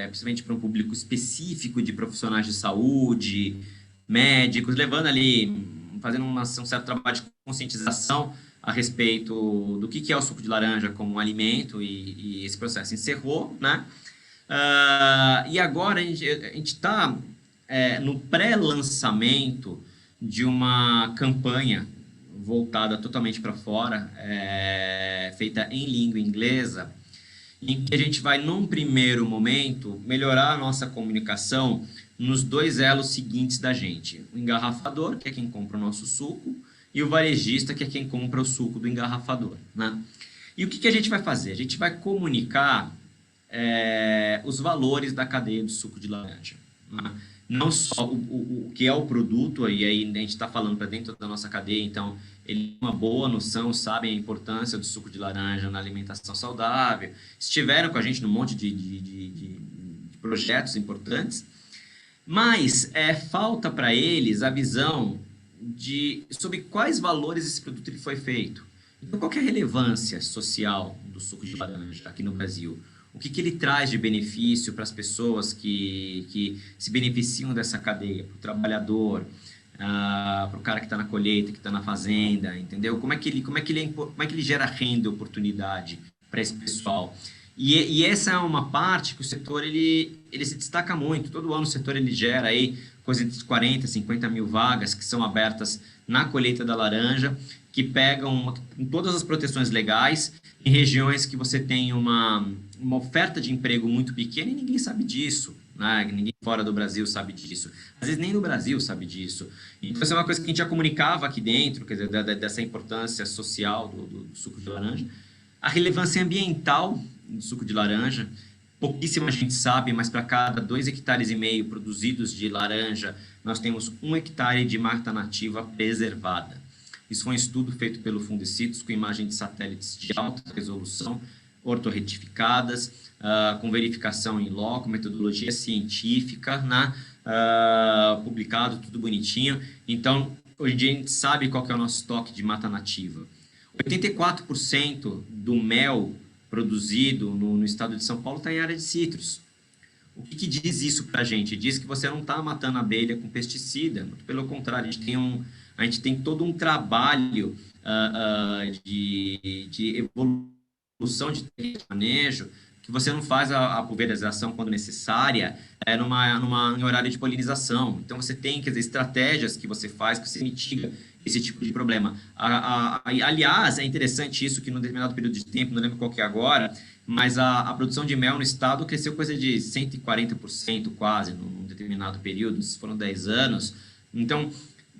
principalmente para um público específico de profissionais de saúde, médicos, levando ali, fazendo um certo trabalho de conscientização a respeito do que é o suco de laranja como um alimento e esse processo encerrou, né? E agora a gente está no pré-lançamento de uma campanha voltada totalmente para fora, feita em língua inglesa, em que a gente vai, num primeiro momento, melhorar a nossa comunicação nos 2 elos seguintes da gente. O engarrafador, que é quem compra o nosso suco, e o varejista, que é quem compra o suco do engarrafador, né? E o que a gente vai fazer? A gente vai comunicar os valores da cadeia do suco de laranja, né? não só o que é o produto, e aí a gente está falando para dentro da nossa cadeia, então ele tem uma boa noção, sabem a importância do suco de laranja na alimentação saudável, estiveram com a gente num monte de projetos importantes, mas falta para eles a visão sobre quais valores esse produto ele foi feito. Então, qual que é a relevância social do suco de laranja aqui no Brasil? O que ele traz de benefício para as pessoas que se beneficiam dessa cadeia, para o trabalhador, para o cara que está na colheita, que está na fazenda, entendeu? Como é que ele gera renda e oportunidade para esse pessoal? E essa é uma parte que o setor ele se destaca muito. Todo ano o setor ele gera aí coisa entre 40 e 50 mil vagas que são abertas na colheita da laranja, que pegam com todas as proteções legais em regiões que você tem uma oferta de emprego muito pequena e ninguém sabe disso, né? Ninguém fora do Brasil sabe disso. Às vezes nem no Brasil sabe disso. Então, isso é uma coisa que a gente já comunicava aqui dentro, quer dizer, dessa importância social do suco de laranja. A relevância ambiental do suco de laranja, pouquíssima gente sabe, mas para cada 2,5 hectares produzidos de laranja, nós temos 1 hectare de mata nativa preservada. Isso foi um estudo feito pelo Fundecitos com imagem de satélites de alta resolução, ortorretificadas, com verificação em loco, metodologia científica, né? Publicado, tudo bonitinho. Então, hoje em dia a gente sabe qual que é o nosso estoque de mata nativa. 84% do mel produzido no estado de São Paulo está em área de citros. O que diz isso para a gente? Diz que você não está matando a abelha com pesticida, muito pelo contrário, a gente tem todo um trabalho de evolução de manejo, que você não faz a pulverização quando necessária, em horário de polinização. Então, você tem, quer dizer, estratégias que você faz, que você mitiga esse tipo de problema. Aliás, é interessante isso, que num determinado período de tempo, não lembro qual que é agora, mas a produção de mel no estado cresceu coisa de 140% quase, num determinado período, isso foram 10 anos. Então,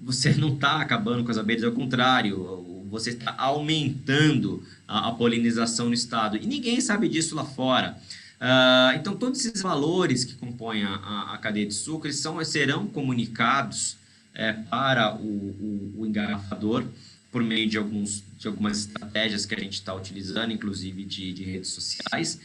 você não está acabando com as abelhas, ao contrário, você está aumentando a polinização no estado. E ninguém sabe disso lá fora. Então, todos esses valores que compõem a cadeia de suco, serão comunicados para o engarrafador por meio de algumas estratégias que a gente está utilizando, inclusive de redes sociais.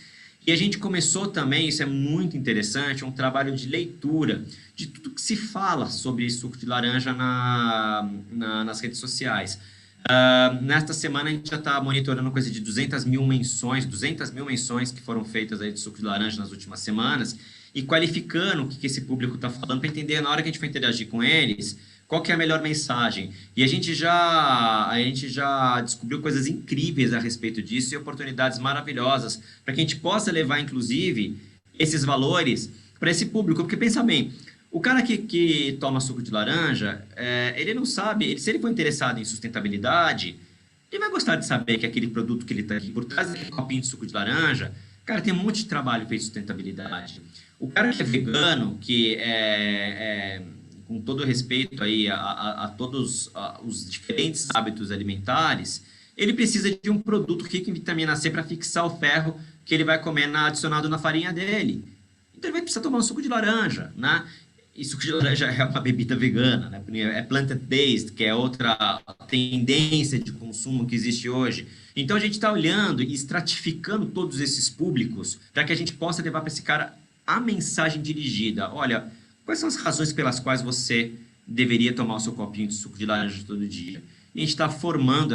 E a gente começou também, isso é muito interessante, um trabalho de leitura de tudo que se fala sobre suco de laranja nas redes sociais. Nesta semana a gente já está monitorando coisa de 200 mil menções que foram feitas aí de suco de laranja nas últimas semanas e qualificando o que esse público está falando para entender na hora que a gente for interagir com eles, qual que é a melhor mensagem. E a gente já descobriu coisas incríveis a respeito disso e oportunidades maravilhosas para que a gente possa levar, inclusive, esses valores para esse público. Porque, pensa bem, o cara que toma suco de laranja, ele não sabe, se ele for interessado em sustentabilidade, ele vai gostar de saber que aquele produto que ele está aqui por trás daquele copinho de suco de laranja, cara, tem um monte de trabalho feito em sustentabilidade. O cara que é vegano, que com todo respeito aí a todos os diferentes hábitos alimentares, ele precisa de um produto rico em vitamina C para fixar o ferro que ele vai comer adicionado na farinha dele. Então ele vai precisar tomar um suco de laranja, né? E suco de laranja é uma bebida vegana, né? É plant-based, que é outra tendência de consumo que existe hoje. Então a gente está olhando e estratificando todos esses públicos para que a gente possa levar para esse cara a mensagem dirigida. Olha, quais são as razões pelas quais você deveria tomar o seu copinho de suco de laranja todo dia? E a gente está formando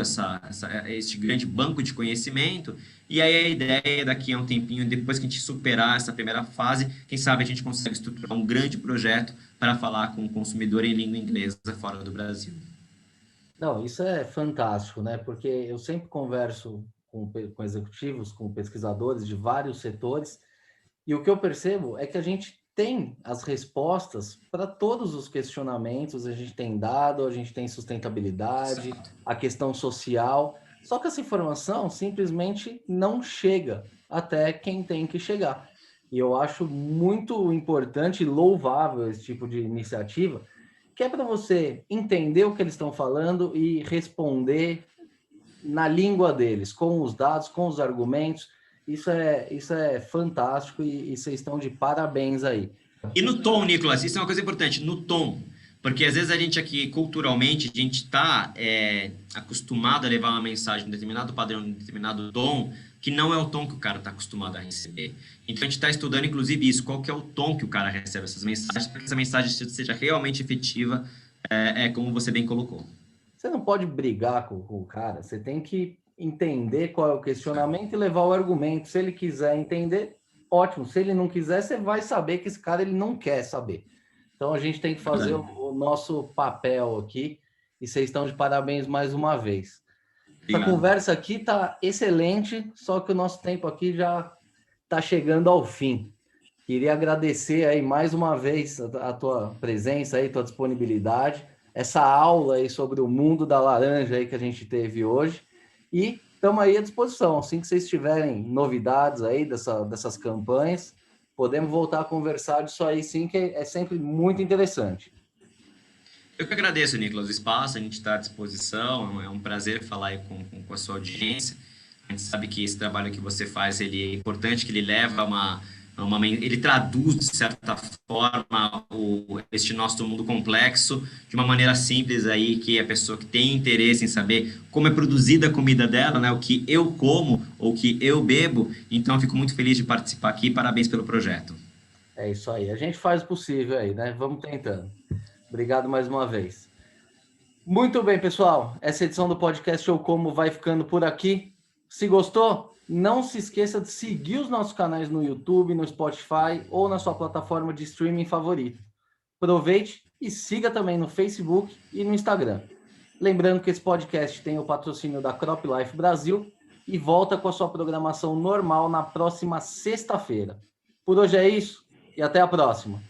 este grande banco de conhecimento, e aí a ideia daqui a um tempinho, depois que a gente superar essa primeira fase, quem sabe a gente consegue estruturar um grande projeto para falar com o consumidor em língua inglesa fora do Brasil. Não, isso é fantástico, né? Porque eu sempre converso com executivos, com pesquisadores de vários setores, e o que eu percebo é que a gente tem as respostas para todos os questionamentos, a gente tem dado, a gente tem sustentabilidade, Exato. a questão social, só que essa informação simplesmente não chega até quem tem que chegar. E eu acho muito importante e louvável esse tipo de iniciativa, que é para você entender o que eles estão falando e responder na língua deles, com os dados, com os argumentos. Isso é fantástico e vocês estão de parabéns aí. E no tom, Nicolas, isso é uma coisa importante, no tom. Porque às vezes a gente aqui, culturalmente, a gente está acostumado a levar uma mensagem em um determinado padrão, em um determinado tom, que não é o tom que o cara está acostumado a receber. Então a gente está estudando, inclusive, isso, qual que é o tom que o cara recebe essas mensagens, para que essa mensagem seja realmente efetiva, como você bem colocou. Você não pode brigar com o cara, você tem que entender qual é o questionamento e levar o argumento. Se ele quiser entender, ótimo. Se ele não quiser, você vai saber que esse cara ele não quer saber. Então a gente tem que fazer o nosso papel aqui e vocês estão de parabéns mais uma vez. Obrigado. Essa conversa aqui está excelente, só que o nosso tempo aqui já está chegando ao fim. Queria agradecer aí mais uma vez a tua presença aí, tua disponibilidade, essa aula aí sobre o mundo da laranja aí que a gente teve hoje. E estamos aí à disposição. Assim que vocês tiverem novidades aí dessas campanhas, podemos voltar a conversar disso aí sim, que é sempre muito interessante. Eu que agradeço, Nicolas, o espaço, a gente está à disposição, é um prazer falar aí com a sua audiência. A gente sabe que esse trabalho que você faz, ele é importante, que ele leva ele traduz, de certa forma, este nosso mundo complexo de uma maneira simples aí, que a pessoa que tem interesse em saber como é produzida a comida dela, né, o que eu como ou o que eu bebo. Então, eu fico muito feliz de participar aqui. Parabéns pelo projeto. É isso aí. A gente faz o possível aí, né? Vamos tentando. Obrigado mais uma vez. Muito bem, pessoal. Essa edição do podcast Eu Como vai ficando por aqui. Se gostou, não se esqueça de seguir os nossos canais no YouTube, no Spotify ou na sua plataforma de streaming favorita. Aproveite e siga também no Facebook e no Instagram. Lembrando que esse podcast tem o patrocínio da Crop Life Brasil e volta com a sua programação normal na próxima sexta-feira. Por hoje é isso e até a próxima.